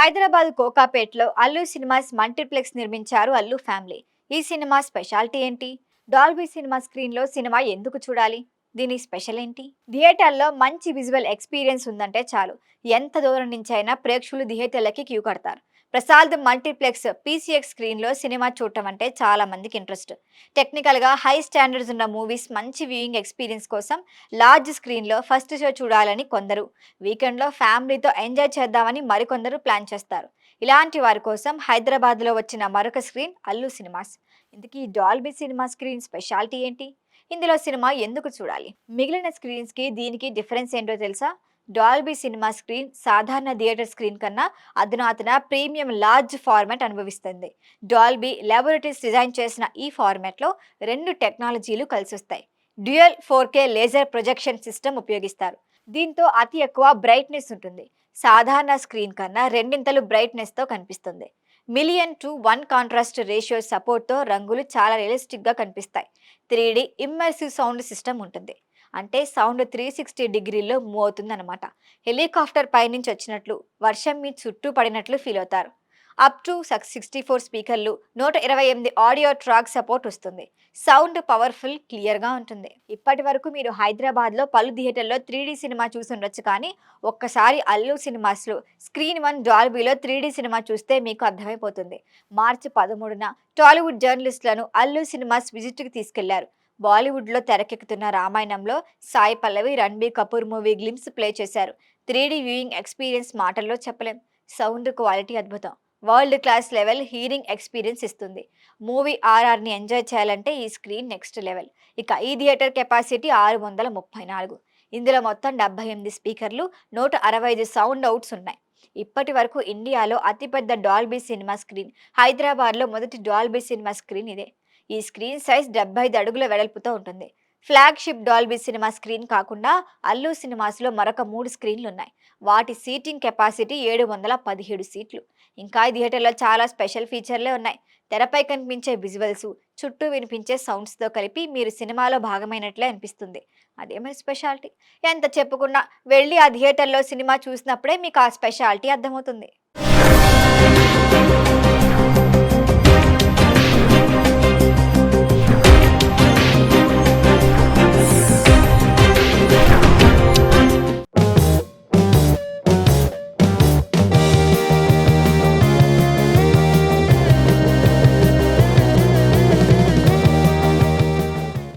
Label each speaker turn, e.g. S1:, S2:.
S1: Hyderabad కోకాపేటలో Allu cinemas multiplex నిర్మించారు Allu family. ఈ cinema speciality ఏంటి? డాల్బీ సినిమా స్క్రీన్ లో సినిమా ఎందుకు చూడాలి? దీని స్పెషల్ ఏంటి? థియేటర్లో మంచి విజువల్ ఎక్స్పీరియన్స్ ఉందంటే చాలు, ఎంత దూరం నుంచి అయినా ప్రేక్షకులు థియేటర్లకి క్యూ కడతారు. ప్రసాద్ మల్టీప్లెక్స్ పీసీఎక్స్ స్క్రీన్ లో సినిమా చూడటం అంటే చాలా మందికి ఇంట్రెస్ట్. టెక్నికల్ గా హై స్టాండర్డ్స్ ఉన్న మూవీస్ మంచి వ్యూయింగ్ ఎక్స్పీరియన్స్ కోసం లార్జ్ స్క్రీన్ లో ఫస్ట్ షో చూడాలని కొందరు, వీకెండ్ లో ఫ్యామిలీతో ఎంజాయ్ చేద్దామని మరికొందరు ప్లాన్ చేస్తారు. ఇలాంటి వారి కోసం హైదరాబాద్ లో వచ్చిన మరొక స్క్రీన్ అల్లు సినిమాస్. ఇందుకీ డాల్బీ సినిమా స్క్రీన్ స్పెషాలిటీ ఏంటి? ఇందులో సినిమా ఎందుకు చూడాలి? మిగిలిన స్క్రీన్స్ కి దీనికి డిఫరెన్స్ ఏంటో తెలుసా? డాల్బీ సినిమా స్క్రీన్ సాధారణ థియేటర్ స్క్రీన్ కన్నా అధునాతన ప్రీమియం లార్జ్ ఫార్మాట్ అనుభవిస్తుంది. డాల్బీ లాబొరేటరీస్ డిజైన్ చేసిన ఈ ఫార్మాట్లో రెండు టెక్నాలజీలు కలిసొస్తాయి. Dual 4K laser projection system ఉపయోగిస్తారు. దీంతో అతి ఎక్కువ బ్రైట్నెస్ ఉంటుంది. సాధారణ స్క్రీన్ కన్నా రెండింతలు బ్రైట్నెస్ తో కనిపిస్తుంది. మిలియన్ టు 1 కాంట్రాస్ట్ రేషియో సపోర్ట్తో రంగులు చాలా రియలిస్టిక్గా కనిపిస్తాయి. 3D ఇమ్మర్సివ్ సౌండ్ సిస్టమ్ ఉంటుంది. అంటే సౌండ్ 360 డిగ్రీల్లో మూవ్ అవుతుందన్నమాట. హెలికాప్టర్ పైనుంచి వచ్చినట్లు, వర్షం మీ చుట్టూ పడినట్లు ఫీల్ అవుతారు. అప్ టు 64 స్పీకర్లు, 128 ఆడియో ట్రాక్ సపోర్ట్ వస్తుంది. సౌండ్ పవర్ఫుల్, క్లియర్గా ఉంటుంది. ఇప్పటి వరకు మీరు హైదరాబాద్లో పలు థియేటర్లో 3D సినిమా చూసి ఉండొచ్చు, కానీ ఒక్కసారి అల్లు సినిమాస్లో స్క్రీన్ 1 డాల్బీలో 3D సినిమా చూస్తే మీకు అర్థమైపోతుంది. మార్చి 13న టాలీవుడ్ జర్నలిస్టులను అల్లు సినిమాస్ విజిట్కి తీసుకెళ్లారు. బాలీవుడ్లో తెరకెక్కుతున్న రామాయణంలో Sai Pallavi, Ranbir Kapoor movie glimpse play చేశారు. 3D వ్యూయింగ్ ఎక్స్పీరియన్స్ మాటల్లో చెప్పలేం. సౌండ్ క్వాలిటీ అద్భుతం. World class level hearing experience ఇస్తుంది. మూవీ ఆర్ఆర్ని ఎంజాయ్ చేయాలంటే ఈ స్క్రీన్ నెక్స్ట్ లెవెల్. ఇక ఈ థియేటర్ కెపాసిటీ 634. ఇందులో మొత్తం 78 స్పీకర్లు, 165 సౌండ్ అవుట్స్ ఉన్నాయి. ఇప్పటి వరకు ఇండియాలో అతిపెద్ద డాల్బీ సినిమా స్క్రీన్, హైదరాబాద్లో మొదటి డాల్బీ సినిమా స్క్రీన్ ఇదే. ఈ స్క్రీన్ సైజ్ 75 అడుగుల వెడల్పుతో ఉంటుంది. ఫ్లాగ్షిప్ డాల్బీ సినిమా స్క్రీన్ కాకుండా అల్లు సినిమాస్లో మరొక 3 స్క్రీన్లు ఉన్నాయి. వాటి సీటింగ్ కెపాసిటీ 717 సీట్లు. ఇంకా ఈ థియేటర్లో చాలా స్పెషల్ ఫీచర్లే ఉన్నాయి. తెరపై కనిపించే విజువల్స్, చుట్టూ వినిపించే సౌండ్స్తో కలిపి మీరు సినిమాలో భాగమైనట్లే అనిపిస్తుంది. అదే మరి స్పెషాలిటీ. ఎంత చెప్పుకున్నా వెళ్ళి ఆ థియేటర్లో సినిమా చూసినప్పుడే మీకు ఆ స్పెషాలిటీ అర్థమవుతుంది.